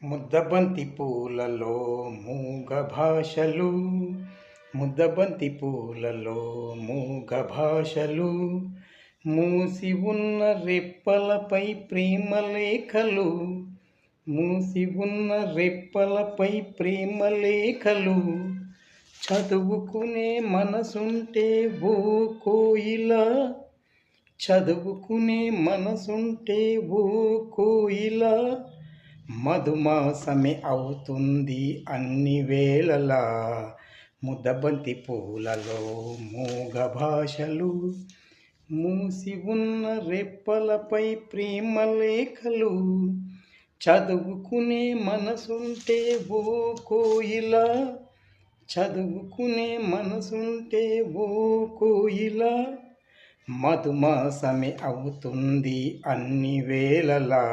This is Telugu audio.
ముద్దబంతి పూలలో మూగ భాషలు, ముద్దబంతి పూలలో మూగ భాషలు, మూసి ఉన్న రెప్పలపై ప్రేమ లేఖలు, మూసి ఉన్న రెప్పలపై ప్రేమ లేఖలు, చదువుకునే మనసుంటే ఓ కోయిలా, చదువుకునే మనసుంటే ఓ కోయిలా, మధుమాసమే అవుతుంది అన్ని వేళలా. ముద్దబంతి పూలలో మూగ భాషలు, మూసి ఉన్న రెప్పలపై ప్రేమ లేఖలు, చదువుకునే మనసుంటే ఓ కోయిలా, చదువుకునే మనసుంటే ఓ కోయిలా, మధుమాసమే అవుతుంది అన్ని వేళలా.